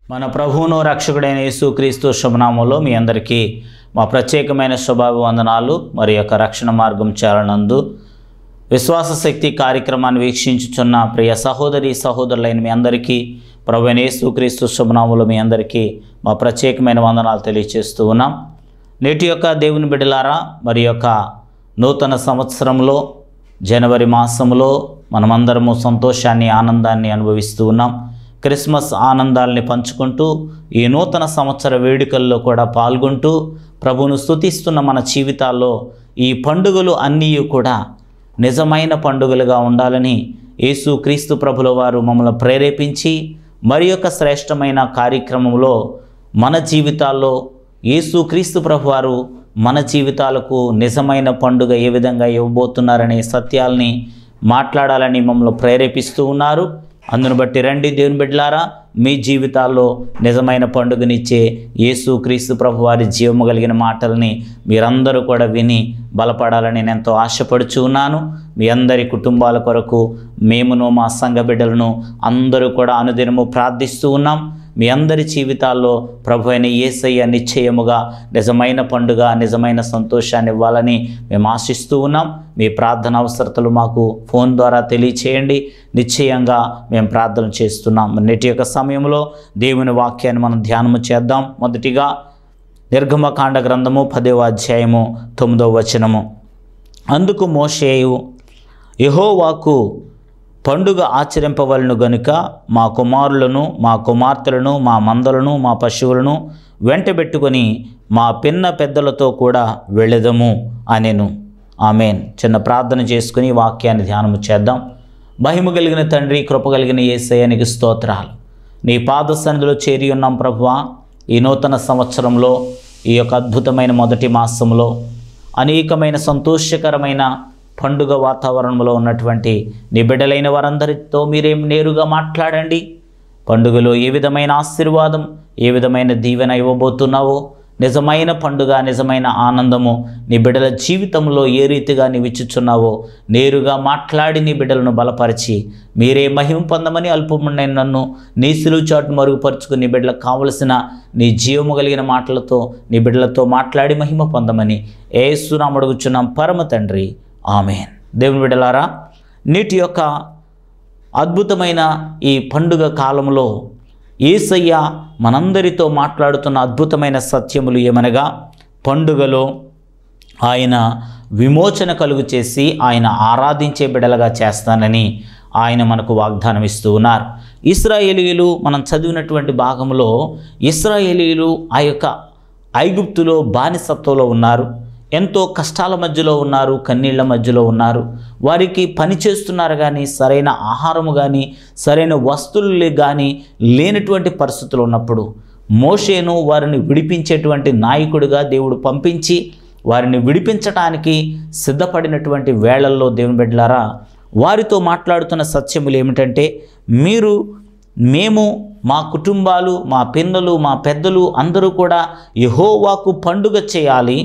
మన ప్రభువును రక్షకుడైన యేసుక్రీస్తు శుభనామంలో మీ అందరికీ మా ప్రత్యేకమైన శుభాభివందనాలు. మరి యొక్క రక్షణ మార్గం చాలనందు విశ్వాస శక్తి కార్యక్రమాన్ని వీక్షించుచున్న ప్రియ సహోదరి సహోదరులైన మీ అందరికీ ప్రభువైన యేసుక్రీస్తు శుభనామంలో మీ అందరికీ మా ప్రత్యేకమైన వందనాలు తెలియజేస్తూ ఉన్నాం. నేటి యొక్క దేవుని బిడ్డలారా, మరి యొక్క నూతన సంవత్సరంలో జనవరి మాసంలో మనమందరము సంతోషాన్ని ఆనందాన్ని అనుభవిస్తూ ఉన్నాం. క్రిస్మస్ ఆనందాలని పంచుకుంటూ ఈ నూతన సంవత్సర వేడుకల్లో కూడా పాల్గొంటూ ప్రభువును స్తుతిస్తున్న మన జీవితాల్లో ఈ పండుగలు అన్నీ కూడా నిజమైన పండుగలుగా ఉండాలని యేసుక్రీస్తు ప్రభుల వారు మమ్మల్ని ప్రేరేపించి మరి యొక్క శ్రేష్టమైన కార్యక్రమంలో మన జీవితాల్లో యేసుక్రీస్తు ప్రభు వారు మన జీవితాలకు నిజమైన పండుగ ఏ విధంగా ఇవ్వబోతున్నారనే సత్యాల్ని మాట్లాడాలని మమ్మల్ని ప్రేరేపిస్తూ ఉన్నారు. అందును బట్టి రండి దేవుని బిడ్డలారా, మీ జీవితాల్లో నిజమైన పండుగనిచ్చే యేసుక్రీస్తు ప్రభు వారి జీవము కలిగిన మాటల్ని మీరందరూ కూడా విని బలపడాలని నేను ఎంతో ఆశపడుచు ఉన్నాను. మీ అందరి కుటుంబాల కొరకు మేమును మా సంఘ బిడ్డలను అందరూ కూడా అనుదినము ప్రార్థిస్తూ ఉన్నాం. మీ అందరి జీవితాల్లో ప్రభు అయిన యేసయ్య నిశ్చయముగా నిజమైన పండుగ, నిజమైన సంతోషాన్ని ఇవ్వాలని మేము ఆశిస్తూ ఉన్నాం. మీ ప్రార్థన అవసరతలు మాకు ఫోన్ ద్వారా తెలియచేయండి. నిశ్చయంగా మేము ప్రార్థన చేస్తున్నాం. నేటి యొక్క సమయంలో దేవుని వాక్యాన్ని మనం ధ్యానము చేద్దాం. మొదటిగా నిర్గమకాండ గ్రంథము 10వ అధ్యాయము 9వ వచనము. అందుకు మోషేయు యెహోవాకు పండుగ ఆచరింపవలను గనుక మా కుమారులను, మా కుమార్తెలను, మా మందలను, మా పశువులను వెంటబెట్టుకొని మా పిన్న పెద్దలతో కూడా వెళ్ళెదము అనెను. ఆమేన్. చిన్న ప్రార్థన చేసుకుని వాక్యాన్ని ధ్యానము చేద్దాం. మహిమ కలిగిన తండ్రి, కృప కలిగిన యేసయ్యానికి స్తోత్రాలు. నీ పాద సన్నిధిలో చేరి ఉన్నాం ప్రభువా. ఈ నూతన సంవత్సరంలో, ఈ యొక్క అద్భుతమైన మొదటి మాసంలో అనేకమైన సంతోషకరమైన పండుగ వాతావరణంలో ఉన్నటువంటి నీ బిడ్డలైన వారందరితో మీరేం నేరుగా మాట్లాడండి. పండుగలో ఏ విధమైన ఆశీర్వాదం, ఏ విధమైన దీవెన ఇవ్వబోతున్నావో, నిజమైన పండుగ, నిజమైన ఆనందము నీ బిడ్డల జీవితంలో ఏ రీతిగా నీవు ఇచ్చుచున్నావో నేరుగా మాట్లాడి నీ బిడ్డలను బలపరిచి మీరే మహిమ పొందమని అల్పమునైన నన్ను నీ సిలువ చాటును మరుగుపరుచుకుని నీ బిడ్డలకు కావలసిన నీ జీవము కలిగిన మాటలతో నీ బిడ్డలతో మాట్లాడి మహిమ పొందమని యేసు నామమున అడుగుచున్నాం పరమ తండ్రి. ఆమేన్. దేవుని బిడ్డలారా, నేటి యొక్క అద్భుతమైన ఈ పండుగ కాలంలో యేసయ్య మనందరితో మాట్లాడుతున్న అద్భుతమైన సత్యములు ఏమనగా, పండుగలో ఆయన విమోచన కలుగు చేసి ఆయన ఆరాధించే బిడ్డలుగా చేస్తానని ఆయన మనకు వాగ్దానం ఇస్తూ ఉన్నారు. ఇశ్రాయేలీయులు, మనం చదివినటువంటి భాగంలో ఇశ్రాయేలీయులు ఆ యొక్క ఐగుప్తులో బానిసత్వంలో ఉన్నారు. ఎంతో కష్టాల మధ్యలో ఉన్నారు, కన్నీళ్ల మధ్యలో ఉన్నారు. వారికి పని చేస్తున్నారు కానీ సరైన ఆహారము కానీ సరైన వస్తువులు కానీ లేనటువంటి పరిస్థితులు ఉన్నప్పుడు మోషేను వారిని విడిపించేటువంటి నాయకుడిగా దేవుడు పంపించి వారిని విడిపించటానికి సిద్ధపడినటువంటి వేళల్లో దేవుని బిడ్డలారా, వారితో మాట్లాడుతున్న సత్యములు ఏమిటంటే, మేము మా కుటుంబాలు, మా పిన్నలు, మా పెద్దలు అందరూ కూడా యెహోవాకు పండుగ చేయాలి.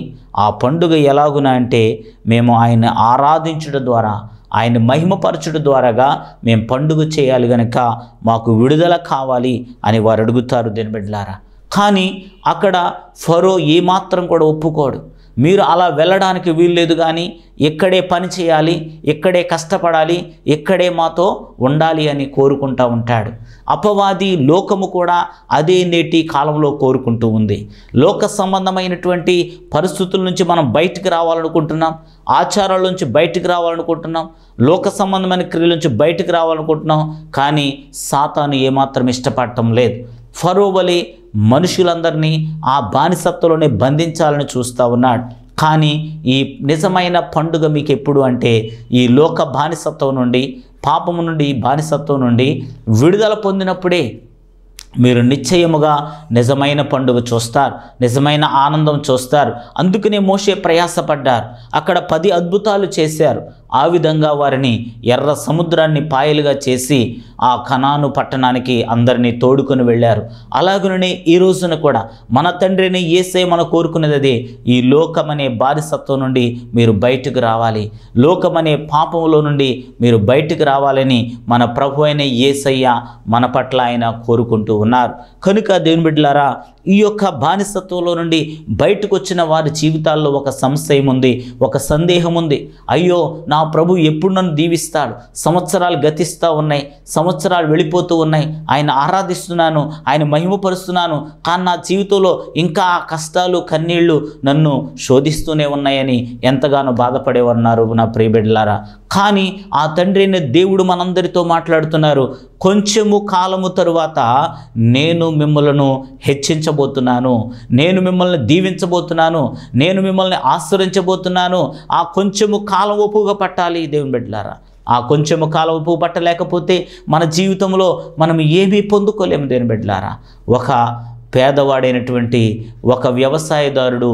ఆ పండుగ ఎలాగున అంటే, మేము ఆయన ఆరాధించడం ద్వారా, ఆయన మహిమపరచడం ద్వారాగా మేము పండుగ చేయాలి గనక మాకు విడుదల కావాలి అని వారు అడుగుతారు దేవుని బిడ్డలారా. కానీ అక్కడ ఫరో ఏమాత్రం కూడా ఒప్పుకోడు. మీరు అలా వెళ్ళడానికి వీల్లేదు, కానీ ఇక్కడే పని చేయాలి, ఇక్కడే కష్టపడాలి, ఇక్కడే మాతో ఉండాలి అని కోరుకుంటూ ఉంటాడు. అపవాది లోకము కూడా అదే నేటి కాలంలో కోరుకుంటూ ఉంది. లోక సంబంధమైనటువంటి పరిస్థితుల నుంచి మనం బయటికి రావాలనుకుంటున్నాం, ఆచారాల నుంచి బయటికి రావాలనుకుంటున్నాం, లోక సంబంధమైన క్రియల నుంచి బయటికి రావాలనుకుంటున్నాం. కానీ సాతాను ఏమాత్రం ఇష్టపడటం లేదు. ఫరో వలె మనుషులందరినీ ఆ బానిసత్వంలోనే బంధించాలని చూస్తూ ఉన్నాడు. కానీ ఈ నిజమైన పండుగ మీకు ఎప్పుడు అంటే, ఈ లోక బానిసత్వం నుండి, పాపము నుండి, బానిసత్వం నుండి విడుదల పొందినప్పుడే మీరు నిశ్చయముగా నిజమైన పండుగ చూస్తారు, నిజమైన ఆనందం చూస్తారు. అందుకనే మోషే ప్రయాసపడ్డారు. అక్కడ 10 అద్భుతాలు చేశారు. ఆ విధంగా వారిని ఎర్ర సముద్రాన్ని పాయలుగా చేసి ఆ కనాను పట్టణానికి అందరినీ తోడుకొని వెళ్ళారు. అలాగనే ఈ రోజున కూడా మన తండ్రిని యేసే మనం కోరుకునేది అదే. ఈ లోకమనే బానిసత్వం నుండి మీరు బయటకు రావాలి, లోకమనే పాపంలో నుండి మీరు బయటకు రావాలని మన ప్రభు అయిన యేసయ్య మన పట్ల ఆయన కోరుకుంటూ ఉన్నారు. కనుక దేవుని బిడ్డలారా, ఈ యొక్క బానిసత్వంలో నుండి బయటకు వచ్చిన వారి జీవితాల్లో ఒక సంశయం ఉంది, ఒక సందేహం ఉంది. అయ్యో, నా ప్రభు ఎప్పుడు నన్ను దీవిస్తాడు? సంవత్సరాలు గతిస్తూ ఉన్నాయి, సంవత్సరాలు వెళ్ళిపోతూ ఉన్నాయి, ఆయన ఆరాధిస్తున్నాను, ఆయన మహిమపరుస్తున్నాను, కానీ నా జీవితంలో ఇంకా ఆ కష్టాలు కన్నీళ్లు నన్ను శోధిస్తూనే ఉన్నాయని ఎంతగానో బాధపడేవారున్నారు నా ప్రియ బిడ్డలారా. కానీ ఆ తండ్రి అయిన దేవుడు మనందరితో మాట్లాడుతున్నారు. కొంచెము కాలము తరువాత నేను మిమ్మల్ని హెచ్చించబోతున్నాను, నేను మిమ్మల్ని దీవించబోతున్నాను, నేను మిమ్మల్ని ఆశ్రయించబోతున్నాను. ఆ కొంచెము కాలం ఒప్పుగా పట్టాలి దేవుని బిడ్డలారా. ఆ కొంచెము కాలం ఒప్పు పట్టలేకపోతే మన జీవితంలో మనం ఏమీ పొందుకోలేము దేవుని బిడ్డలారా. ఒక పేదవాడైనటువంటి ఒక వ్యవసాయదారుడు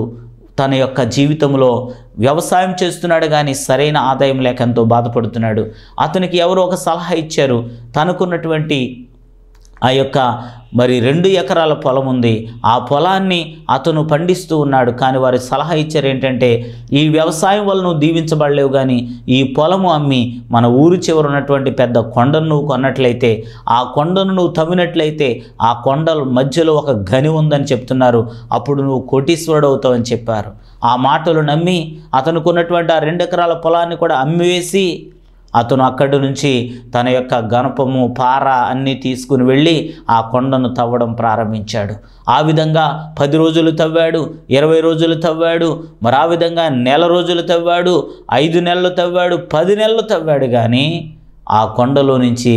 తన యొక్క జీవితంలో వ్యవసాయం చేస్తున్నాడు, కానీ సరైన ఆదాయం లేక ఎంతో బాధపడుతున్నాడు. అతనికి ఎవరో ఒక సలహా ఇచ్చారు. తనకున్నటువంటి ఆ యొక్క 2 ఎకరాల పొలం ఉంది. ఆ పొలాన్ని అతను పండిస్తూ ఉన్నాడు. కానీ వారి సలహా ఇచ్చారు ఏంటంటే, ఈ వ్యవసాయం వల్ల నువ్వు దీవించబడలేవు, కానీ ఈ పొలము అమ్మి మన ఊరు చివర ఉన్నటువంటి పెద్ద కొండను నువ్వు కొన్నట్లయితే, ఆ కొండను నువ్వు తవ్వినట్లయితే, ఆ కొండల మధ్యలో ఒక గని ఉందని చెప్తున్నారు, అప్పుడు నువ్వు కోటీశ్వరుడు అవుతావని చెప్పారు. ఆ మాటలు నమ్మి అతనికి ఉన్నటువంటి ఆ 2 ఎకరాల పొలాన్ని కూడా అమ్మివేసి అతను అక్కడి నుంచి తన యొక్క గణపము పార అన్నీ తీసుకుని వెళ్ళి ఆ కొండను తవ్వడం ప్రారంభించాడు. ఆ విధంగా 10 రోజులు తవ్వాడు, 20 రోజులు తవ్వాడు, మరి ఆ విధంగా నెల రోజులు తవ్వాడు, 5 నెలలు తవ్వాడు, 10 నెలలు తవ్వాడు. కానీ ఆ కొండలో నుంచి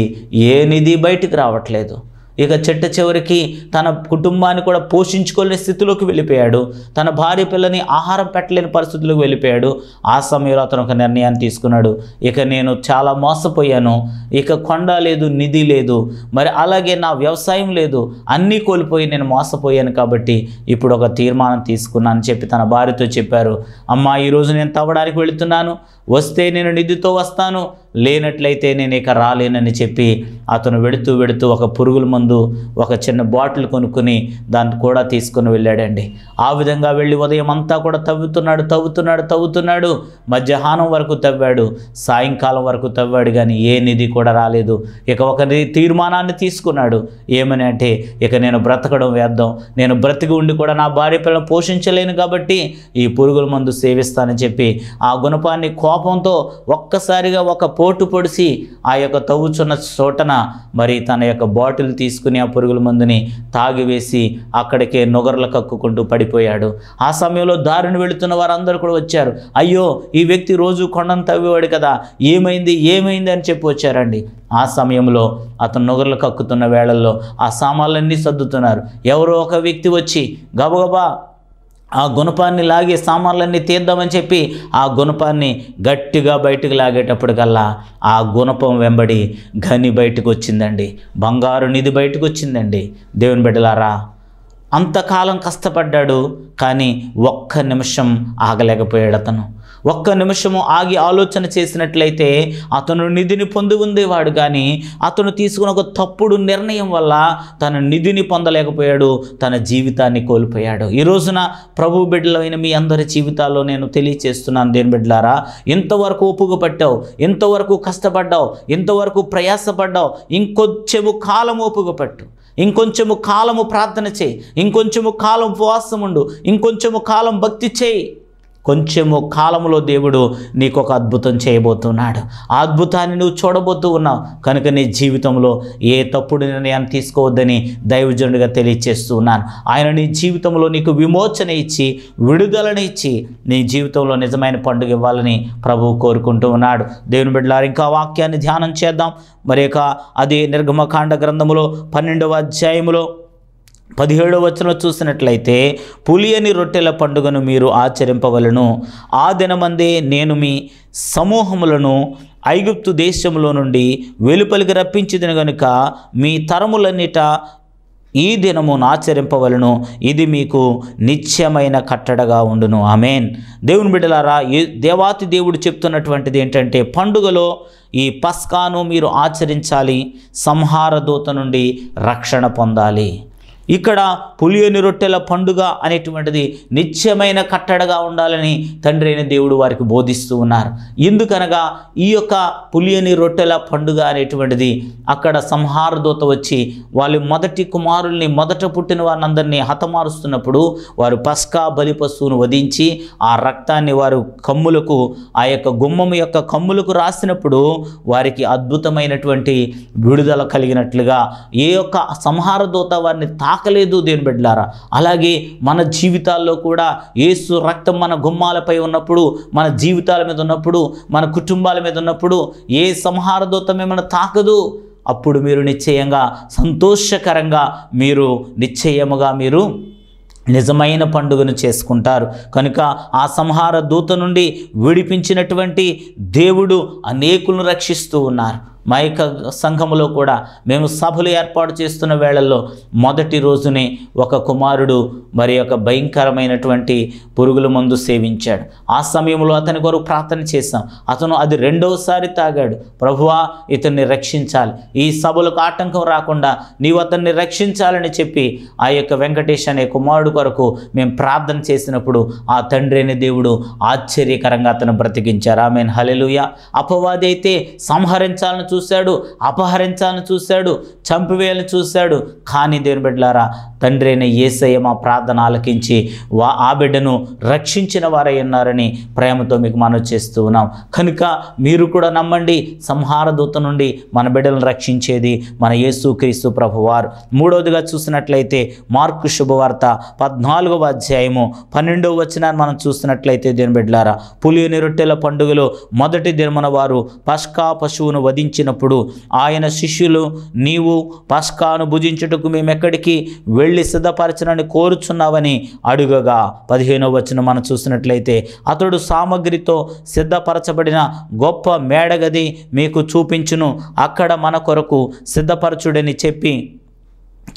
ఏ నిధి బయటికి రావట్లేదు. ఇక చిట్ట చివరికి తన కుటుంబాన్ని కూడా పోషించుకోలేని స్థితిలోకి వెళ్ళిపోయాడు. తన భార్య పిల్లని ఆహారం పెట్టలేని పరిస్థితులకు వెళ్ళిపోయాడు. ఆ సమయంలో అతను ఒక నిర్ణయాన్ని తీసుకున్నాడు. ఇక నేను చాలా మోసపోయాను, ఇక కొండ లేదు, నిధి లేదు, మరి అలాగే నా వ్యవసాయం లేదు, అన్నీ కోల్పోయి నేను మోసపోయాను, కాబట్టి ఇప్పుడు ఒక తీర్మానం తీసుకున్నాను చెప్పి తన భార్యతో చెప్పారు. అమ్మా, ఈరోజు నేను తవ్వడానికి వెళుతున్నాను, వస్తే నేను నిధితో వస్తాను, లేనట్లయితే నేను ఇక రాలేనని చెప్పి అతను వెడుతూ ఒక పురుగుల మందు ఒక చిన్న బాటిల్ కొనుక్కుని దాన్ని కూడా తీసుకుని వెళ్ళాడండి. ఆ విధంగా వెళ్ళి ఉదయం అంతా కూడా తవ్వుతున్నాడు, మధ్యాహ్నం వరకు తవ్వాడు, సాయంకాలం వరకు తవ్వాడు, కానీ ఏ నిధి కూడా రాలేదు. ఇక ఒక తీర్మానాన్ని తీసుకున్నాడు. ఏమని అంటే, ఇక నేను బ్రతకడం వేద్దాం, నేను బ్రతికి ఉండి కూడా నా భార్య పిల్లలను పోషించలేను, కాబట్టి ఈ పురుగుల మందు సేవిస్తానని చెప్పి ఆ గుణపాన్ని కోపంతో ఒక్కసారిగా ఒక పోటు పొడిసి ఆ యొక్క తవ్వుచున్న చోటన మరి తన యొక్క బాటిల్ తీసుకుని ఆ పురుగుల మందుని తాగివేసి అక్కడికే నొగర్లు కక్కుకుంటూ పడిపోయాడు. ఆ సమయంలో దారిని వెళుతున్న వారందరూ కూడా వచ్చారు. అయ్యో, ఈ వ్యక్తి రోజు కొండను తవ్వేవాడు కదా, ఏమైంది అని చెప్పి వచ్చారండి. ఆ సమయంలో అతను నొగర్లు కక్కుతున్న వేళల్లో ఆ సామాన్లన్నీ సర్దుతున్నారు. ఎవరో ఒక వ్యక్తి వచ్చి గబగబా ఆ గుణపాన్ని లాగి సామాన్లన్నీ తీద్దామని చెప్పి ఆ గుణపాన్ని గట్టిగా బయటకు లాగేటప్పటికల్లా ఆ గుణపం వెంబడి గని బయటకు వచ్చిందండి, బంగారు నిధి బయటకు వచ్చిందండి. దేవుని బిడ్డలారా, అంతకాలం కష్టపడ్డాడు, కానీ ఒక్క నిమిషం ఆగలేకపోయాడు. అతను ఒక్క నిమిషము ఆగి ఆలోచన చేసినట్లయితే అతను నిధిని పొంది ఉండేవాడు. కానీ అతను తీసుకున్న ఒక తప్పుడు నిర్ణయం వల్ల తన నిధిని పొందలేకపోయాడు, తన జీవితాన్ని కోల్పోయాడు. ఈ రోజున ప్రభు బిడ్డలైన మీ అందరి జీవితాల్లో నేను తెలియచేస్తున్నాను దేవుని బిడ్డలారా, ఇంతవరకు ఒప్పుగు పట్టావు, ఇంతవరకు కష్టపడ్డావు, ఇంతవరకు ప్రయాసపడ్డావు, ఇంకొంచెము కాలం ఒప్పుగు పట్టు, ఇంకొంచెము కాలము ప్రార్థన చేయి, ఇంకొంచెము కాలం ఉపవాసం ఉండు, ఇంకొంచెము కాలం భక్తి చేయి. కొంచెము కాలంలో దేవుడు నీకు ఒక అద్భుతం చేయబోతున్నాడు. ఆ అద్భుతాన్ని నువ్వు చూడబోతూ ఉన్నావు. కనుక నీ జీవితంలో ఏ తప్పుడు నిర్ణయాన్ని తీసుకోవద్దని దైవజనుడిగా తెలియచేస్తూ ఉన్నాను. ఆయన నీ జీవితంలో నీకు విమోచన ఇచ్చి, విడుదలని ఇచ్చి, నీ జీవితంలో నిజమైన పండుగ ఇవ్వాలని ప్రభువు కోరుకుంటూ ఉన్నాడు. దేవుని బిడ్డలారా, ఇంకా వాక్యాన్ని ధ్యానం చేద్దాం. మరి అది నిర్గమకాండ గ్రంథములో 12వ అధ్యాయములో 17వ వచనం చూసినట్లయితే, పులియని రొట్టెల పండుగను మీరు ఆచరింపవలను. ఆ దినమందే నేను మీ సమూహములను ఐగుప్తు దేశంలో నుండి వెలుపలికి రప్పించిదిని గనుక మీ తరములన్నిట ఈ దినమును ఆచరింపవలను, ఇది మీకు నిత్యమైన కట్టడగా ఉండును. ఆమేన్. దేవుని బిడ్డలారా, దేవాతి దేవుడు చెప్తున్నటువంటిది ఏంటంటే, పండుగలో ఈ పస్కాను మీరు ఆచరించాలి, సంహార దూత నుండి రక్షణ పొందాలి. ఇక్కడ పులియని రొట్టెల పండుగ అనేటువంటిది నిత్యమైన కట్టడగా ఉండాలని తండ్రి అయిన దేవుడు వారికి బోధిస్తూ ఉన్నారు. ఎందుకనగా ఈ యొక్క పులియని రొట్టెల పండుగ అనేటువంటిది అక్కడ సంహార దూత వచ్చి వాళ్ళు మొదటి కుమారుల్ని, మొదట పుట్టిన వారినందరినీ హతమారుస్తున్నప్పుడు వారు పస్కా బలి పశువును వధించి ఆ రక్తాన్ని వారు కమ్ములకు, ఆ యొక్క గుమ్మము యొక్క కమ్ములకు రాసినప్పుడు వారికి అద్భుతమైనటువంటి విడుదల కలిగినట్లుగా ఏ యొక్క సంహార దూత వారిని తాకలేదు. దేవుని బిడ్డలారా, అలాగే మన జీవితాల్లో కూడా యేసు రక్తం మన గుమ్మాలపై ఉన్నప్పుడు, మన జీవితాల మీద ఉన్నప్పుడు, మన కుటుంబాల మీద ఉన్నప్పుడు ఏ సంహార దూత మిమ్మల్ని తాకదు. అప్పుడు మీరు నిశ్చయంగా సంతోషకరంగా నిశ్చయముగా నిజమైన పండుగను చేసుకుంటారు. కనుక ఆ సంహార దూత నుండి విడిపించినటువంటి దేవుడు అనేకులను రక్షిస్తూ ఉన్నారు. మా యొక్క సంఘములో కూడా మేము సభలు ఏర్పాటు చేస్తున్న వేళల్లో మొదటి రోజునే ఒక కుమారుడు మరి యొక్క భయంకరమైనటువంటి పురుగుల మందు సేవించాడు. ఆ సమయంలో అతని కొరకు ప్రార్థన చేశాం. అతను అది రెండవసారి తాగాడు. ప్రభువా, ఇతన్ని రక్షించాలి, ఈ సభలకు ఆటంకం రాకుండా నీవు అతన్ని రక్షించాలని చెప్పి ఆ యొక్క వెంకటేష్ అనే కుమారుడు కొరకు మేము ప్రార్థన చేసినప్పుడు ఆ తండ్రి అనే దేవుడు ఆశ్చర్యకరంగా అతను బ్రతికించారు. ఆమేన్, హల్లెలూయా. అపవాది అయితే సంహరించాలని చూశాడు, అపహరించాలని చూశాడు, చంపివేయాలని చూశాడు. కానీ దేవుని బిడ్డలారా, తండ్రి అయిన యేసయ్య మా ప్రార్థన ఆలకించి ఆ బిడ్డను రక్షించిన వారై ఉన్నారని ప్రేమతో మీకు మనవి చేస్తూ ఉన్నాం. కనుక మీరు కూడా నమ్మండి, సంహార దూత నుండి మన బిడ్డలను రక్షించేది మన యేసుక్రీస్తు ప్రభువారు. మూడవదిగా చూసినట్లయితే మార్కు శుభవార్త 14వ అధ్యాయము 12వ వచనాన్ని మనం చూసినట్లయితే దేవుని బిడ్డలారా, పులియని రొట్టెల పండుగలో మొదటి దినమున వారు పస్కా పశువును వధించినప్పుడు ఆయన శిష్యులు, నీవు పస్కాను భుజించుటకు మేము ఎక్కడికి వెళ్ళి సిద్ధపరచనని కోరుచున్నావని అడుగగా 15వ వచనం మనం చూసినట్లయితే, అతడు సామగ్రితో సిద్ధపరచబడిన గొప్ప మేడగది మీకు చూపించును, అక్కడ మన కొరకు సిద్ధపరచుడని చెప్పి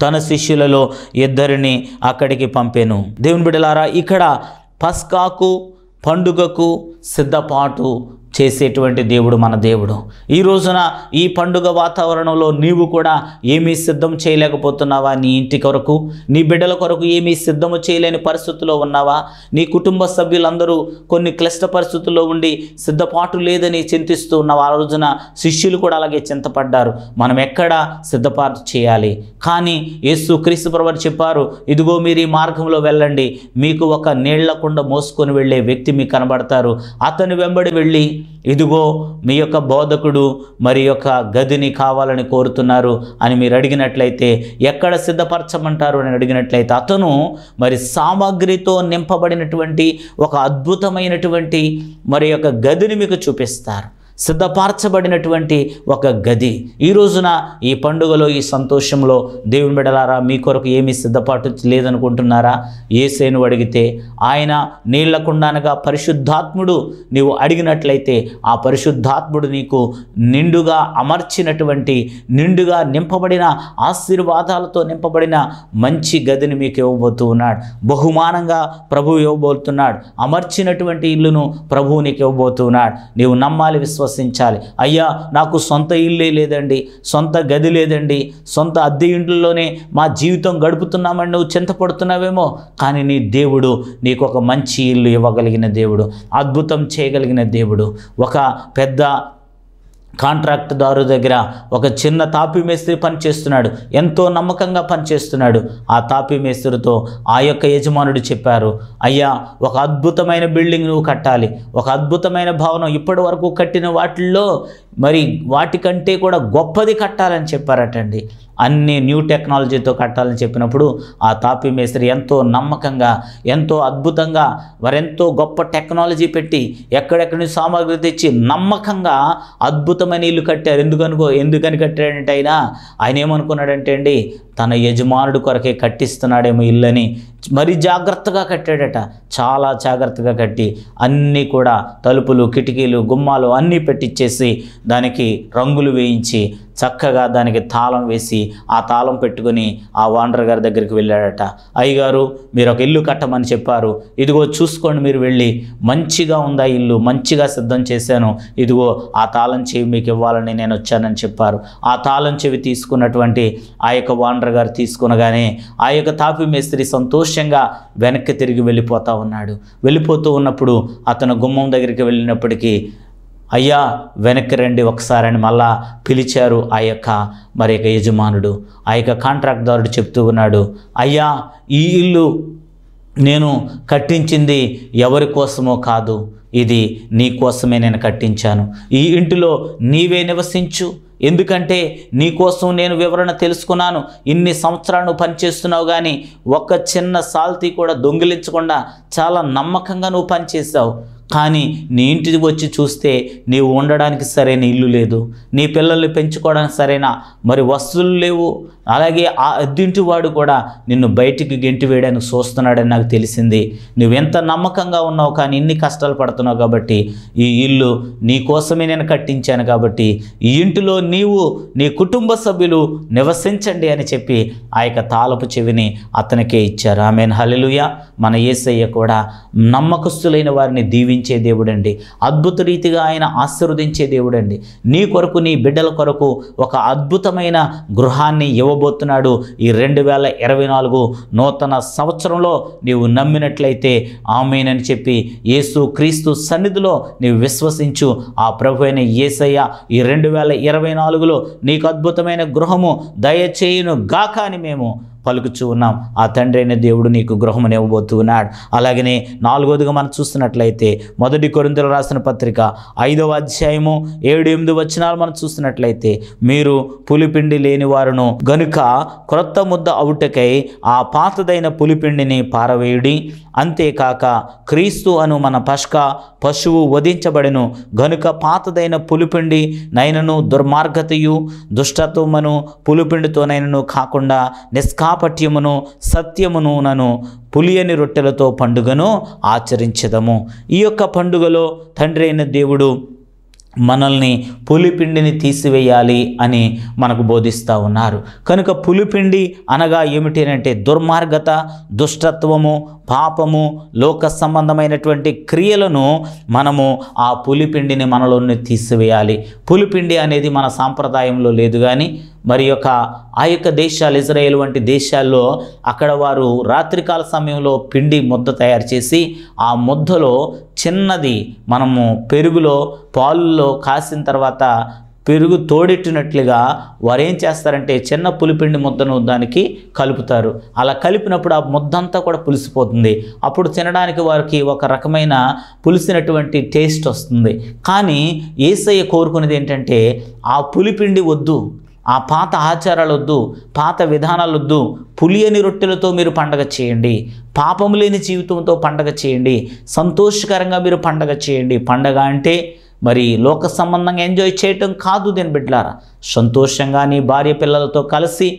తన శిష్యులలో 2 అక్కడికి పంపెను. దేవుని బిడ్డలారా, ఇక్కడ పస్కాకు పండుగకు సిద్ధపాటు చేసేటువంటి దేవుడు మన దేవుడు. ఈ రోజున ఈ పండుగ వాతావరణంలో నీవు కూడా ఏమీ సిద్ధం చేయలేకపోతున్నావా? నీ ఇంటి కొరకు, నీ బిడ్డల కొరకు ఏమీ సిద్ధము చేయలేని పరిస్థితుల్లో ఉన్నావా? నీ కుటుంబ సభ్యులందరూ కొన్ని క్లిష్ట పరిస్థితుల్లో ఉండి సిద్ధపాటు లేదని చింతిస్తూ ఉన్నావా? ఆ రోజున శిష్యులు కూడా అలాగే చింతపడ్డారు. మనం ఎక్కడ సిద్ధపాటు చేయాలి? కానీ యేసుక్రీస్తు ప్రభువు చెప్పారు, ఇదిగో మీరు ఈ మార్గంలో వెళ్ళండి, మీకు ఒక నీళ్ల కుండ మోసుకొని వెళ్ళే వ్యక్తి మీకు కనబడతారు, అతని వెంబడి వెళ్ళి ఇదిగో మీ యొక్క బోధకుడు మరి యొక్క గదిని కావాలని కోరుతున్నారు అని మీరు అడిగినట్లయితే ఎక్కడ సిద్ధపరచమంటారు అని అడిగినట్లయితే అతను మరి సామగ్రితో నింపబడినటువంటి ఒక అద్భుతమైనటువంటి మరి యొక్క గదిని మీకు చూపిస్తారు. సిద్ధపరచబడినటువంటి ఒక గది. ఈ రోజున ఈ పండుగలో, ఈ సంతోషంలో దేవుని బిడ్డలారా, మీ కొరకు ఏమీ సిద్ధపాటు లేదనుకుంటున్నారా? యేసేను అడిగితే ఆయన నీళ్లకుండానగా పరిశుద్ధాత్ముడు నీవు అడిగినట్లయితే ఆ పరిశుద్ధాత్ముడు నీకు నిండుగా అమర్చినటువంటి, నిండుగా నింపబడిన, ఆశీర్వాదాలతో నింపబడిన మంచి గదిని మీకు ఇవ్వబోతూ ఉన్నాడు. బహుమానంగా ప్రభువు ఇవ్వబోతున్నాడు. అమర్చినటువంటి ఇల్లును ప్రభువు నీకు ఇవ్వబోతున్నాడు. నీవు నమ్మాలి, విశ్వసించాలి. అయ్యా, నాకు సొంత ఇల్లే లేదండి, సొంత గది లేదండి, సొంత అద్దె ఇంట్లోనే మా జీవితం గడుపుతున్నామని నువ్వు చింతపడుతున్నావేమో. కానీ నీ దేవుడు నీకు ఒక మంచి ఇల్లు ఇవ్వగలిగిన దేవుడు, అద్భుతం చేయగలిగిన దేవుడు. ఒక పెద్ద కాంట్రాక్టుదారు దగ్గర ఒక చిన్న తాపీ మేస్త్రి పనిచేస్తున్నాడు, ఎంతో నమ్మకంగా పనిచేస్తున్నాడు. ఆ తాపీ మేస్త్రితో ఆ యొక్క యజమానుడు చెప్పారు, అయ్యా, ఒక అద్భుతమైన బిల్డింగ్ నువ్వు కట్టాలి, ఒక అద్భుతమైన భవనం, ఇప్పటి వరకు కట్టిన వాటిల్లో మరి వాటికంటే కూడా గొప్పది కట్టాలని చెప్పారటండి. అన్ని న్యూ టెక్నాలజీతో కట్టాలని చెప్పినప్పుడు ఆ తాపీ మేస్త్రి ఎంతో నమ్మకంగా, ఎంతో అద్భుతంగా, మరెంతో గొప్ప టెక్నాలజీ పెట్టి ఎక్కడెక్కడి సామాగ్రి తెచ్చి నమ్మకంగా అద్భుతమైన ఇల్లు కట్టారు. ఎందుకని కట్టాడంటే ఆయన ఏమనుకున్నాడంటే అండి, తన యజమానుడి కొరకే కట్టిస్తున్నాడేమో ఇల్లని మరి జాగ్రత్తగా కట్టాడట. చాలా జాగ్రత్తగా కట్టి అన్నీ కూడా తలుపులు, కిటికీలు, గుమ్మాలు అన్నీ పెట్టించేసి దానికి రంగులు వేయించి చక్కగా దానికి తాళం వేసి ఆ తాళం పెట్టుకుని ఆ ఓనర్ గారి దగ్గరికి వెళ్ళాడట. అయ్యగారు, మీరు ఒక ఇల్లు కట్టమని చెప్పారు, ఇదిగో చూసుకోండి, మీరు వెళ్ళి మంచిగా ఉందా ఇల్లు, మంచిగా సిద్ధం చేశాను, ఇదిగో ఆ తాళం చెవి మీకు ఇవ్వాలని నేను వచ్చానని చెప్పారు. ఆ తాళం చెవి తీసుకున్నటువంటి ఆ యొక్క ఓనర్ గారు తీసుకునగానే ఆ యొక్క తాపి మేస్త్రి సంతోషంగా వెనక్కి తిరిగి వెళ్ళిపోతూ ఉన్నాడు. వెళ్ళిపోతూ ఉన్నప్పుడు అతను గుమ్మం దగ్గరికి వెళ్ళినప్పటికీ, అయ్యా వెనక్కి రండి ఒకసారి అని మళ్ళా పిలిచారు ఆ యొక్క యజమానుడు. ఆ యొక్క కాంట్రాక్ట్దారుడు చెప్తూ ఉన్నాడు, అయ్యా ఈ ఇల్లు నేను కట్టించింది ఎవరి కోసమో కాదు, ఇది నీ కోసమే నేను కట్టించాను. ఈ ఇంటిలో నీవే నివసించు, ఎందుకంటే నీకోసం నేను వివరణ తెలుసుకున్నాను. ఇన్ని సంవత్సరాలు నువ్వు పనిచేస్తున్నావు, కానీ ఒక్క చిన్న సాల్తీ కూడా దొంగిలించకుండా చాలా నమ్మకంగా నువ్వు పనిచేసావు. కానీ నీ ఇంటికి వచ్చి చూస్తే నీవు ఉండడానికి సరైన ఇల్లు లేదు, నీ పిల్లల్ని పెంచుకోవడానికి సరైన వస్తువులు లేవు, అలాగే ఆ అద్దింటి వాడు కూడా నిన్ను బయటికి గెంటి వేయడానికి చూస్తున్నాడని నాకు తెలిసింది. నువ్వెంత నమ్మకంగా ఉన్నావు, కానీ ఇన్ని కష్టాలు పడుతున్నావు, కాబట్టి ఈ ఇల్లు నీ కోసమే నేను కట్టించాను, కాబట్టి ఈ ఇంటిలో నీవు నీ కుటుంబ సభ్యులు నివసించండి అని చెప్పి ఆ యొక్క తాళపు చెవిని అతనికే ఇచ్చారు. ఆమేన్, హల్లెలూయా. మన యేసయ్య కూడా నమ్మకస్తులైన వారిని దీవించే దేవుడండి, అద్భుత రీతిగా ఆయన ఆశీర్వదించే దేవుడండి. నీ కొరకు, నీ బిడ్డల కొరకు ఒక అద్భుతమైన గృహాన్ని ఇవ్వబోతున్నాడు. ఈ 2024 నూతన సంవత్సరంలో నీవు నమ్మినట్లయితే ఆమేన్ అని చెప్పి యేసు క్రీస్తు సన్నిధిలో నీవు విశ్వసించు. ఆ ప్రభు అయిన యేసయ్య ఈ 2024లో నీకు అద్భుతమైన గృహము దయచేయును గాక అని మేము పలుకుచూ ఉన్నాం. ఆ తండ్రి అయిన దేవుడు నీకు గృహమును ఇవ్వబోతున్నాడు. అలాగనే 4వదిగా మనం చూస్తున్నట్లయితే 1 కొరింథీయులకు రాసిన పత్రిక 5వ అధ్యాయము 7-8 వచనాలు మనం చూస్తున్నట్లయితే, మీరు పులిపిండి లేని వారును గనుక క్రొత్త ముద్ద అవుటకై ఆ పాతదైన పులిపిండిని పారవేయుడి. అంతేకాక క్రీస్తు అను మన పస్కా పశువు వధించబడెను గనుక పాతదైన పులిపిండి నైనను దుర్మార్గతయు దుష్టత్వమును పులిపిండితోనైనను కాకుండా నిష్కాపట్యమును సత్యమును నను పులియని రొట్టెలతో పండుగను ఆచరించెదము. ఈ యొక్క పండుగలో తండ్రి అయిన దేవుడు మనల్ని పులిపిండిని తీసివేయాలి అని మనకు బోధిస్తూ ఉన్నారు. కనుక పులిపిండి అనగా ఏమిటి అంటే దుర్మార్గత, దుష్టత్వము, పాపము, లోక సంబంధమైనటువంటి క్రియలను మనము ఆ పులిపిండిని మనలోని తీసివేయాలి. పులిపిండి అనేది మన సాంప్రదాయంలో లేదు, కానీ ఆ యొక్క దేశాలు, ఇజ్రాయేల్ వంటి దేశాల్లో అక్కడ వారు రాత్రికాల సమయంలో పిండి ముద్ద తయారు చేసి ఆ ముద్దలో చిన్నది మనము పెరుగులో పాలులో కాసిన తర్వాత పెరుగు తోడెట్టినట్లుగా వారు ఏం చేస్తారంటే చిన్న పులిపిండి ముద్దను దానికి కలుపుతారు. అలా కలిపినప్పుడు ఆ ముద్దంతా కూడా పులిసిపోతుంది. అప్పుడు తినడానికి వారికి ఒక రకమైన పులిసినటువంటి టేస్ట్ వస్తుంది. కానీ యేసయ్య కోరుకునేది ఏంటంటే ఆ పులిపిండి వద్దు, ఆ పాత ఆచారాలు వద్దు, పాత విధానాలు వద్దు, పులియని రొట్టెలతో మీరు పండగ చేయండి, పాపము లేని జీవితంతో పండగ చేయండి, సంతోషకరంగా మీరు పండగ చేయండి. పండగ అంటే లోక సంబంధంగా ఎంజాయ్ చేయటం కాదు. దీని బిడ్డలారా, సంతోషంగా నీ భార్య పిల్లలతో కలిసి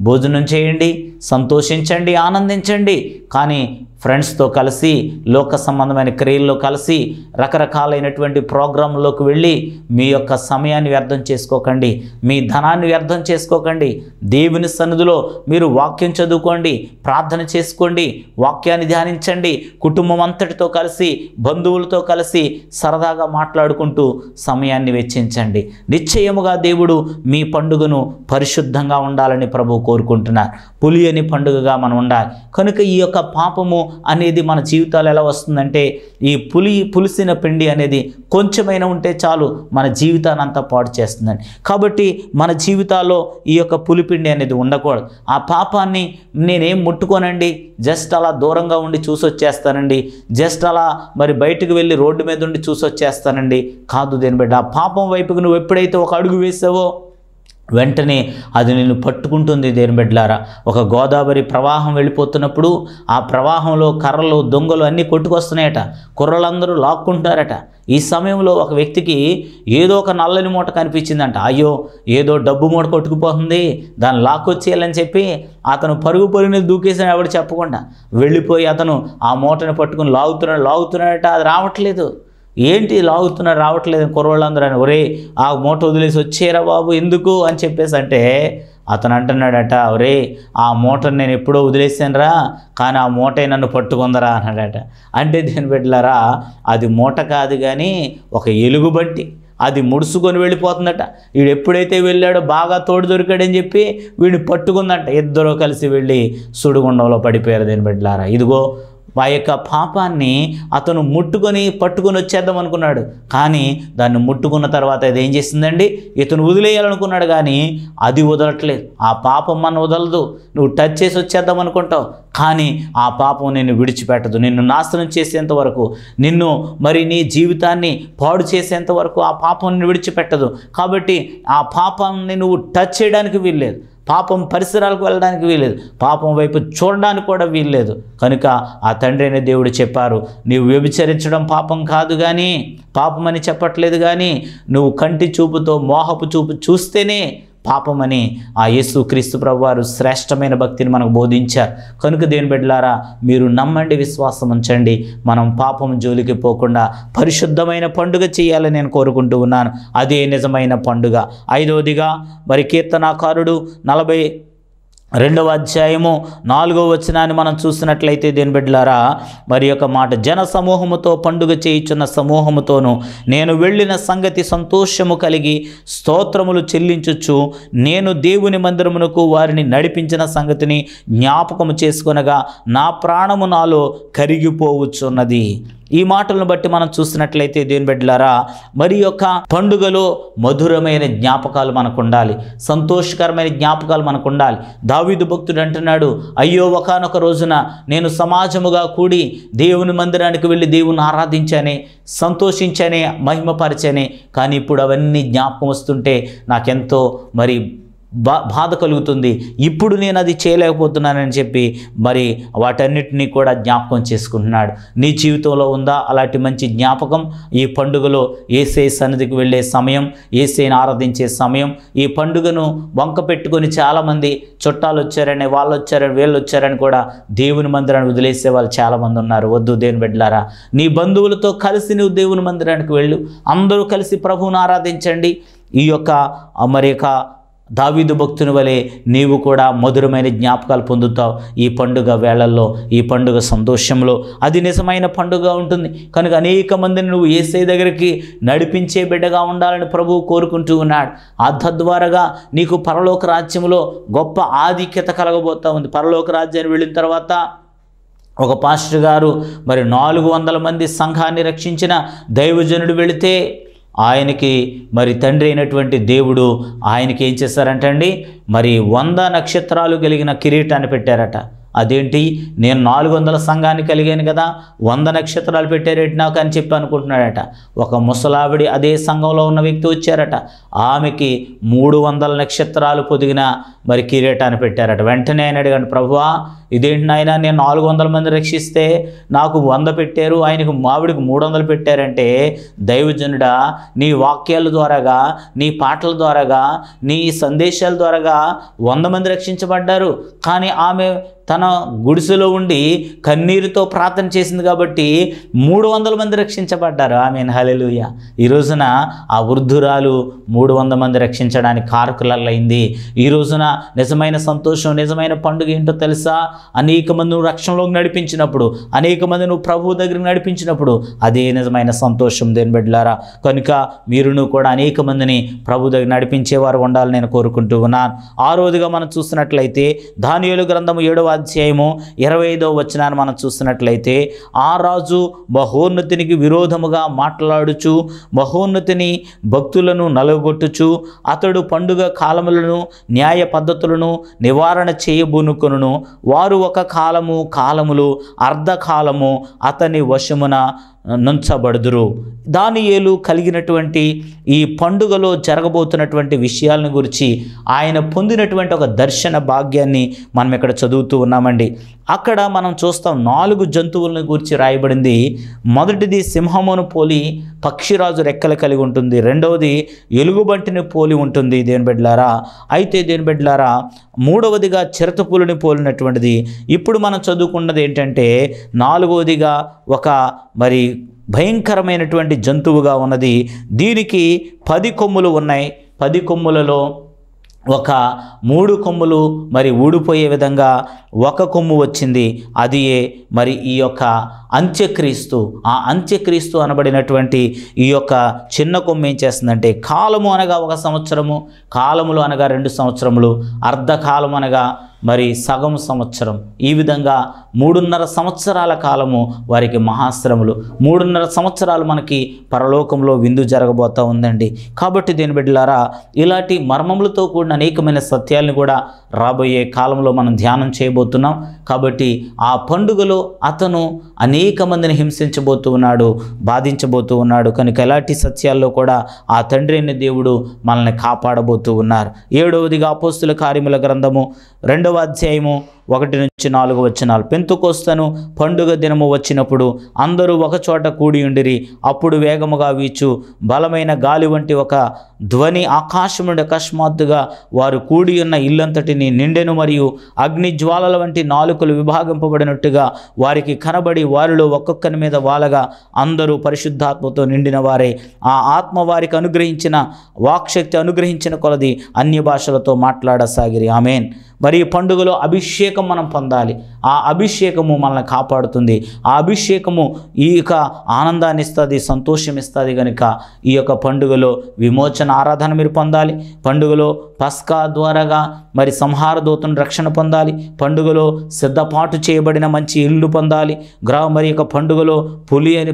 భోజనం చేయండి, సంతోషించండి, ఆనందించండి. కానీ ఫ్రెండ్స్తో కలిసి లోక సంబంధమైన క్రియల్లో కలిసి రకరకాలైనటువంటి ప్రోగ్రాంలోకి వెళ్ళి మీ యొక్క సమయాన్ని వ్యర్థం చేసుకోకండి, మీ ధనాన్ని వ్యర్థం చేసుకోకండి. దేవుని సన్నిధిలో మీరు వాక్యం చదువుకోండి, ప్రార్థన చేసుకోండి, వాక్యాన్ని ధ్యానించండి. కుటుంబం అంతటితో కలిసి, బంధువులతో కలిసి సరదాగా మాట్లాడుకుంటూ సమయాన్ని వెచ్చించండి. నిశ్చయముగా దేవుడు మీ పండుగను పరిశుద్ధంగా ఉండాలని ప్రభువు కోరుకుంటున్నారు. పులియని పండుగగా మనం ఉండాలి. కనుక ఈ యొక్క పాపము అనేది మన జీవితాలు ఎలా వస్తుందంటే, ఈ పులిసిన పిండి అనేది కొంచెమైనా ఉంటే చాలు మన జీవితాన్ని అంతా పాడు చేస్తుందండి. కాబట్టి మన జీవితాల్లో ఈ యొక్క పులిపిండి అనేది ఉండకూడదు. ఆ పాపాన్ని నేనేం ముట్టుకోనండి, జస్ట్ అలా దూరంగా ఉండి చూసొచ్చేస్తానండి, జస్ట్ అలా బయటకు వెళ్ళి రోడ్డు మీద ఉండి చూసొచ్చేస్తానండి కాదు. దేని బిడ్డ, ఆ పాపం వైపుకు నువ్వు ఎప్పుడైతే ఒక అడుగు వేసావో వెంటనే అది నిన్ను పట్టుకుంటుంది. దేవుని బిడ్డలారా, ఒక గోదావరి ప్రవాహం వెళ్ళిపోతున్నప్పుడు ఆ ప్రవాహంలో కర్రలు దొంగలు అన్నీ కొట్టుకొస్తున్నాయట, కుర్రలందరూ లాక్కుంటున్నారట. ఈ సమయంలో ఒక వ్యక్తికి ఏదో ఒక నల్లని మూట కనిపించిందంట. అయ్యో, ఏదో డబ్బు మూట కొట్టుకుపోతుంది, దాన్ని లాక్కొచ్చేయాలని చెప్పి అతను పరుగుని దూకేసాడు. ఎవడు చెప్పకుండా వెళ్ళిపోయి అతను ఆ మూటను పట్టుకుని లాగుతున్నాడట. అది రావట్లేదు. ఏంటి లాగుతున్నారు, రావట్లేదు. కుర్రోళ్ళందరూ అని, ఒరే ఆ మూట వదిలేసి వచ్చేరా బాబు, ఎందుకు అని చెప్పేసి అంటే అతను అంటున్నాడట, ఒరే ఆ మూటను నేను ఎప్పుడో వదిలేసానురా, కానీ ఆ మూటే నన్ను పట్టుకుందరా అన్నాడట. అంటే దీని బిడ్డలారా, అది మూట కాదు కానీ ఒక ఎలుగుబంటి. అది ముడుచుకొని వెళ్ళిపోతుందట. వీడు ఎప్పుడైతే వెళ్ళాడో బాగా తోడు దొరికాడని చెప్పి వీడిని పట్టుకుందంట. ఇద్దరు కలిసి వెళ్ళి సుడిగుండంలో పడిపోయారు. దీని బిడ్డలారా, ఇదిగో ఆ యొక్క పాపాన్ని అతను పట్టుకొని వచ్చేద్దాం అనుకున్నాడు. కానీ దాన్ని ముట్టుకున్న తర్వాత అది ఏం చేసిందండి, ఇతను వదిలేయాలనుకున్నాడు కానీ అది వదలట్లేదు. ఆ పాపం మన వదలదు. నువ్వు టచ్ చేసి వచ్చేద్దాం అనుకుంటావు, కానీ ఆ పాపం నిన్ను విడిచిపెట్టదు. నిన్ను నాశనం చేసేంత వరకు, నిన్ను మరి నీ జీవితాన్ని పాడు చేసేంత వరకు ఆ పాపం నిన్ను విడిచిపెట్టదు. కాబట్టి ఆ పాపాన్ని నువ్వు టచ్ చేయడానికి వీల్లేదు, పాపం పరిసరాలకు వెళ్ళడానికి వీల్లేదు, పాపం వైపు చూడడానికి కూడా వీల్లేదు. కనుక ఆ తండ్రి అయిన దేవుడు చెప్పారు, నీవు వ్యభిచరించడం పాపం కాదు కానీ, పాపమని చెప్పట్లేదు కానీ, నువ్వు కంటి చూపుతో మోహపు చూపు చూస్తేనే పాపమని ఆ యేసు క్రీస్తు ప్రభువారు శ్రేష్టమైన భక్తిని మనకు బోధించారు. కనుక దేవుని బిడ్డలారా, మీరు నమ్మండి, విశ్వాసం ఉంచండి. మనం పాపం జోలికి పోకుండా పరిశుద్ధమైన పండుగ చేయాలని నేను కోరుకుంటూ ఉన్నాను. అదే నిజమైన పండుగ. 5వదిగా మరి కీర్తనాకారుడు 42వ అధ్యాయము 4వ వచనాన్ని మనం చూసినట్లయితే దేవుని బిడ్డలారా, మరి యొక్క మాట, జన సమూహముతో పండుగ చేయుచున్న సమూహముతోను నేను వెళ్ళిన సంగతి సంతోషము కలిగి స్తోత్రములు చెల్లించుచు నేను దేవుని మందిరమునకు వారిని నడిపించిన సంగతిని జ్ఞాపకము చేసుకొనగా నా ప్రాణము నాలో కరిగిపోవచ్చున్నది. ఈ మాటలను బట్టి మనం చూసినట్లయితే దేవుని బిడ్డలారా, మరి యొక్క పండుగలో మధురమైన జ్ఞాపకాలు మనకు ఉండాలి, సంతోషకరమైన జ్ఞాపకాలు మనకు ఉండాలి. దావీదు భక్తుడు అంటున్నాడు, అయ్యో ఒకానొక రోజున నేను సమాజముగా కూడి దేవుని మందిరానికి వెళ్ళి దేవుని ఆరాధించానే, సంతోషించానే, మహిమపరిచానే, కానీ ఇప్పుడు అవన్నీ జ్ఞాపకం వస్తుంటే నాకెంతో మరి బాధ కలుగుతుంది. ఇప్పుడు నేను అది చేయలేకపోతున్నానని చెప్పి మరి వాటన్నిటినీ కూడా జ్ఞాపకం చేసుకుంటున్నాడు. నీ జీవితంలో ఉందా అలాంటి మంచి జ్ఞాపకం? ఈ పండుగలో యేసయ్య సన్నిధికి వెళ్ళే సమయం, యేసయ్యను ఆరాధించే సమయం, ఈ పండుగను వంక పెట్టుకొని చాలామంది చుట్టాలు వచ్చారని, వాళ్ళు వచ్చారని, వీళ్ళు వచ్చారని కూడా దేవుని మందిరాన్ని వదిలేసే వాళ్ళు చాలామంది ఉన్నారు. వద్దు దేవుని బిడ్డలారా, నీ బంధువులతో కలిసి నువ్వు దేవుని మందిరానికి వెళ్ళు, అందరూ కలిసి ప్రభువును ఆరాధించండి. ఈ యొక్క మరి యొక్క దావీదు భక్తుని వలె నీవు కూడా మధురమైన జ్ఞాపకాలు పొందుతావు ఈ పండుగ వేళల్లో, ఈ పండుగ సంతోషంలో. అది నిజమైన పండుగ ఉంటుంది. కనుక అనేక మందిని నువ్వు యేసయ్య దగ్గరికి నడిపించే బిడ్డగా ఉండాలని ప్రభువు కోరుకుంటూ ఉన్నాడు. తద్వారాగా నీకు పరలోక రాజ్యంలో గొప్ప ఆధిక్యత కలగబోతూ ఉంది. పరలోక రాజ్యాన్ని వెళ్ళిన తర్వాత ఒక పాస్టర్ గారు మరి 400 మంది సంఘాన్ని రక్షించిన దైవజనుడు వెళితే ఆయనకి మరి తండ్రి అయినటువంటి దేవుడు ఆయనకి ఏం చేశారంటండి, మరి 100 నక్షత్రాలు కలిగిన కిరీటాన్ని పెట్టారట. అదేంటి, నేను 400 సంఘాన్ని కలిగాను కదా, 100 నక్షత్రాలు పెట్టారేంటి నాకు అని చెప్పి అనుకుంటున్నాడట. ఒక ముసలావిడి అదే సంఘంలో ఉన్న వ్యక్తి వచ్చారట, ఆమెకి 300 నక్షత్రాలు పొదిగిన మరి కిరీటాన్ని పెట్టారట. వెంటనే ఆయన అడిగాడు, ప్రభువా ఇదేంటి నాయన, నేను 400 మంది రక్షిస్తే నాకు 100 పెట్టారు, ఆయనకు మావిడికి 300 పెట్టారంటే, దైవజనుడా నీ వాక్యాల ద్వారాగా, నీ పాటల ద్వారాగా, నీ సందేశాల ద్వారాగా 100 మంది రక్షించబడ్డారు. కానీ ఆమె తన గుడిసెలో ఉండి కన్నీరుతో ప్రార్థన చేసింది కాబట్టి 300 మంది రక్షించబడ్డారు. ఆమేన్, హల్లెలూయా. ఈ రోజున ఆ వృద్ధురాలు 300 మంది రక్షించడానికి కారకులైంది. ఈ రోజున నిజమైన సంతోషం, నిజమైన పండుగ ఏంటో తెలుసా? అనేక మంది నువ్వు రక్షణలోకి నడిపించినప్పుడు, అనేక మంది నువ్వు ప్రభువు దగ్గరికి నడిపించినప్పుడు అదే నిజమైన సంతోషం దేని బిడ్డలారా. కనుక మీరును కూడా అనేక మందిని ప్రభు దగ్గర నడిపించేవారు ఉండాలని నేను కోరుకుంటూ ఉన్నాను. 6వదిగా మనం చూసినట్లయితే దానియేలు గ్రంథము 7వ అధ్యాయము 25వ వచనాన్ని మనం చూసినట్లయితే, ఆ రాజు మహోన్నతునికి విరోధముగా మాట్లాడుచు మహోన్నతుని భక్తులను నలగొట్టుచు అతడు పండుగ కాలములను న్యాయ పద్ధతులను నివారణ చేయబూనుకొనును. వారు ఒక కాలములు అర్ధకాలము అతని వశమున నుంచబడుదురు. దానియేలు కలిగినటువంటి ఈ పండుగలో జరగబోతున్నటువంటి విషయాలను గురించి ఆయన పొందినటువంటి ఒక దర్శన భాగ్యాన్ని మనం ఇక్కడ చదువుతూ ఉన్నామండి. అక్కడ మనం చూస్తాం 4 జంతువులను గురించి రాయబడింది. మొదటిది సింహమును పోలి పక్షిరాజు రెక్కలు కలిగి ఉంటుంది. రెండవది ఎలుగుబంటిని పోలి ఉంటుంది దేవుని బిడ్డలారా. అయితే దేవుని బిడ్డలారా, మూడవదిగా చిరతపులిని పోలినటువంటిది. ఇప్పుడు మనం చదువుకున్నది ఏంటంటే 4వదిగా ఒక మరి భయంకరమైనటువంటి జంతువుగా ఉన్నది. దీనికి 10 కొమ్ములు ఉన్నాయి. 10 కొమ్ములలో ఒక 3 కొమ్ములు మరి ఊడిపోయే విధంగా ఒక కొమ్ము వచ్చింది. అది మరి ఈ యొక్క అంత్యక్రీస్తు. ఆ అంత్యక్రీస్తు అనబడినటువంటి ఈ యొక్క చిన్న కొమ్ము ఏం చేస్తుందంటే, కాలము అనగా 1 సంవత్సరము, కాలములు అనగా 2 సంవత్సరములు, అర్ధకాలం అనగా మరి సగం సంవత్సరం, ఈ విధంగా 3.5 సంవత్సరాల కాలము వారికి మహాశ్రములు. 3.5 సంవత్సరాలు మనకి పరలోకంలో విందు జరగబోతూ ఉందండి. కాబట్టి దీని బిడ్డలారా, ఇలాంటి మర్మములతో కూడిన అనేకమైన సత్యాలను కూడా రాబోయే కాలంలో మనం ధ్యానం చేయబోతున్నాం. కాబట్టి ఆ పండుగలో అతను అనేక మందిని హింసించబోతూ ఉన్నాడు, బాధించబోతూ ఉన్నాడు. కనుక ఎలాంటి సత్యాల్లో కూడా ఆ తండ్రి అయిన దేవుడు మనల్ని కాపాడబోతూ ఉన్నారు. 7వదిగా అపోస్తుల కార్యముల గ్రంథము 2వ అధ్యాయము 1-4 వచనాలు. పెంతెకొస్తను పండుగ దినము వచ్చినప్పుడు అందరూ ఒకచోట కూడి ఉండిరి. అప్పుడు వేగముగా వీచు బలమైన గాలి వంటి ఒక ధ్వని ఆకాశం నుండి అకస్మాత్తుగా వారు కూడి ఉన్న ఇల్లంతటిని నిండెను. మరియు అగ్ని జ్వాలల వంటి నాలుకలు విభాగింపబడినట్టుగా వారికి కనబడి వారిలో ఒక్కొక్కరి మీద వాలగా అందరూ పరిశుద్ధాత్మతో నిండిన వారే. ఆ ఆత్మ వారికి అనుగ్రహించిన వాక్శక్తి అనుగ్రహించిన కొలది అన్య భాషలతో మాట్లాడసాగిరి. ఆమేన్. మరి ఈ పండుగలో అభిషేకం మనం పొందాలి. ఆ అభిషేకము మనల్ని కాపాడుతుంది. ఆ అభిషేకము ఈ యొక్క ఆనందాన్ని ఇస్తుంది, సంతోషం ఇస్తుంది. కనుక ఈ యొక్క పండుగలో విమోచన ఆరాధన మీరు పొందాలి. పండుగలో పస్కా ద్వారాగా మరి సంహార దూతను రక్షణ పొందాలి. పండుగలో సిద్ధపాటు చేయబడిన మంచి ఇల్లు పొందాలి. మరి యొక్క పండుగలో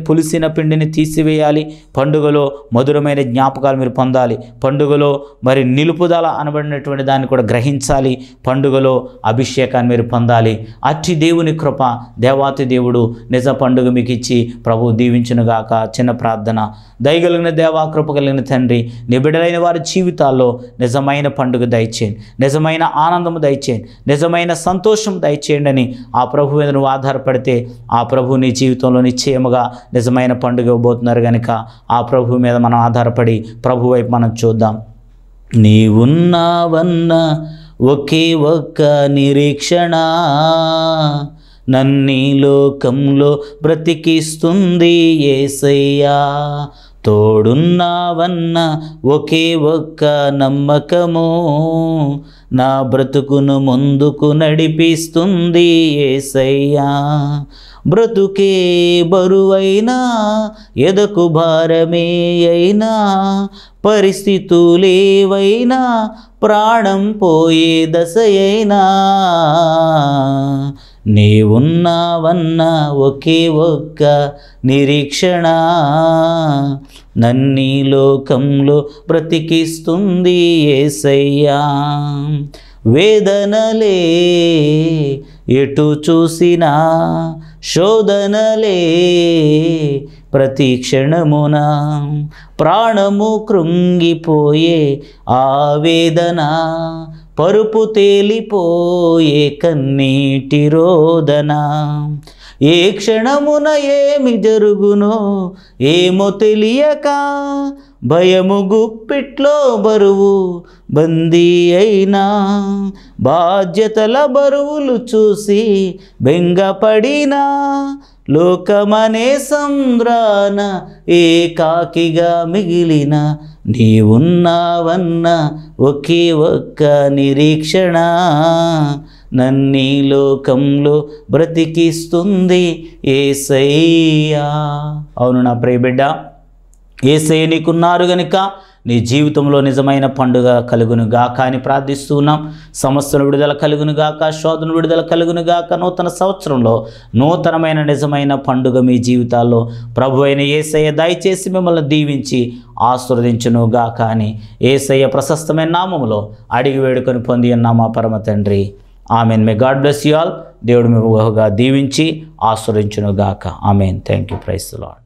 పులిసిన పిండిని తీసివేయాలి. పండుగలో మధురమైన జ్ఞాపకాలు మీరు పొందాలి. పండుగలో మరి నిలుపుదల అనబడినటువంటి దాన్ని కూడా గ్రహించాలి. పండుగలో అభిషేకాన్ని మీరు పొందాలి. అట్టి దేవుని కృప దేవాతి దేవుడు నిజ పండుగ మీకు ఇచ్చి ప్రభు దీవించునుగాక. చిన్న ప్రార్థన. దయగలిగిన దేవా, కృప కలిగిన తండ్రి, నీ బిడ్డలైన వారి జీవితాల్లో నిజమైన పండుగ దయచేయండి, నిజమైన ఆనందము దయచేయండి, నిజమైన సంతోషం దయచేయండి అని ఆ ప్రభు మీద నువ్వు ఆధారపడితే ఆ ప్రభు నీ జీవితంలో నిశ్చయముగా నిజమైన పండుగ ఇవ్వబోతున్నారు. కనుక ఆ ప్రభు మీద మనం ఆధారపడి ప్రభు వైపు మనం చూద్దాం. నీవున్నావన్న ఒకే ఒక్క నిరీక్షణ నన్నీ లోకంలో బ్రతికిస్తుంది యేసయ్యా. తోడున్నావన్న ఒకే ఒక్క నమ్మకము నా బ్రతుకును ముందుకు నడిపిస్తుంది యేసయ్యా. బ్రతుకే బరువైనా ఎదకు భారమే అయినా పరిస్థితులేవైనా ప్రాణం పోయే దశయైనా నీవున్నావన్న ఒకే ఒక్క నిరీక్షణ నన్నీ లోకంలో బ్రతికిస్తుంది యేసయ్యా. వేదనలే ఎటు చూసినా శోధనలే ప్రతి క్షణమున ప్రాణము కృంగిపోయే ఆవేదన పరుపు తేలిపోయే కన్నీటి రోదన. ఏ క్షణమున ఏమి జరుగునో ఏమో తెలియక భయము గుప్పిట్లో బరువు బందీ అయినా బాధ్యతల బరువులు చూసి బెంగపడినా లోకమనే సంద్రాన ఏకాకిగా మిగిలిన నీవున్నావన్న ఒకే ఒక్క నిరీక్షణ నన్నీ లోకంలో బ్రతికిస్తుంది యేసయ్యా. అవును నా ప్రియ బిడ్డ, యేసయ్య నీకున్నారు గనుక నీ జీవితంలో నిజమైన పండుగ కలుగును గాక అని ప్రార్థిస్తూ ఉన్నాం. సమస్యల విడుదల కలుగును గాక, శోధన విడుదల కలుగును గాక. నూతన సంవత్సరంలో నూతనమైన నిజమైన పండుగ మీ జీవితాల్లో ప్రభు అయిన యేసయ్య దయచేసి మిమ్మల్ని దీవించి ఆశీర్వదించును గాక అని యేసయ్య ప్రశస్తమైన నామములో అడిగి వేడుకొని పొంది ఉన్నాం మా పరమ తండ్రి. Amen. May God bless you all. దేవుడు మీ బహుగా దీవించి ఆశీర్వదించును గాక. Amen. Thank you. Praise the lord.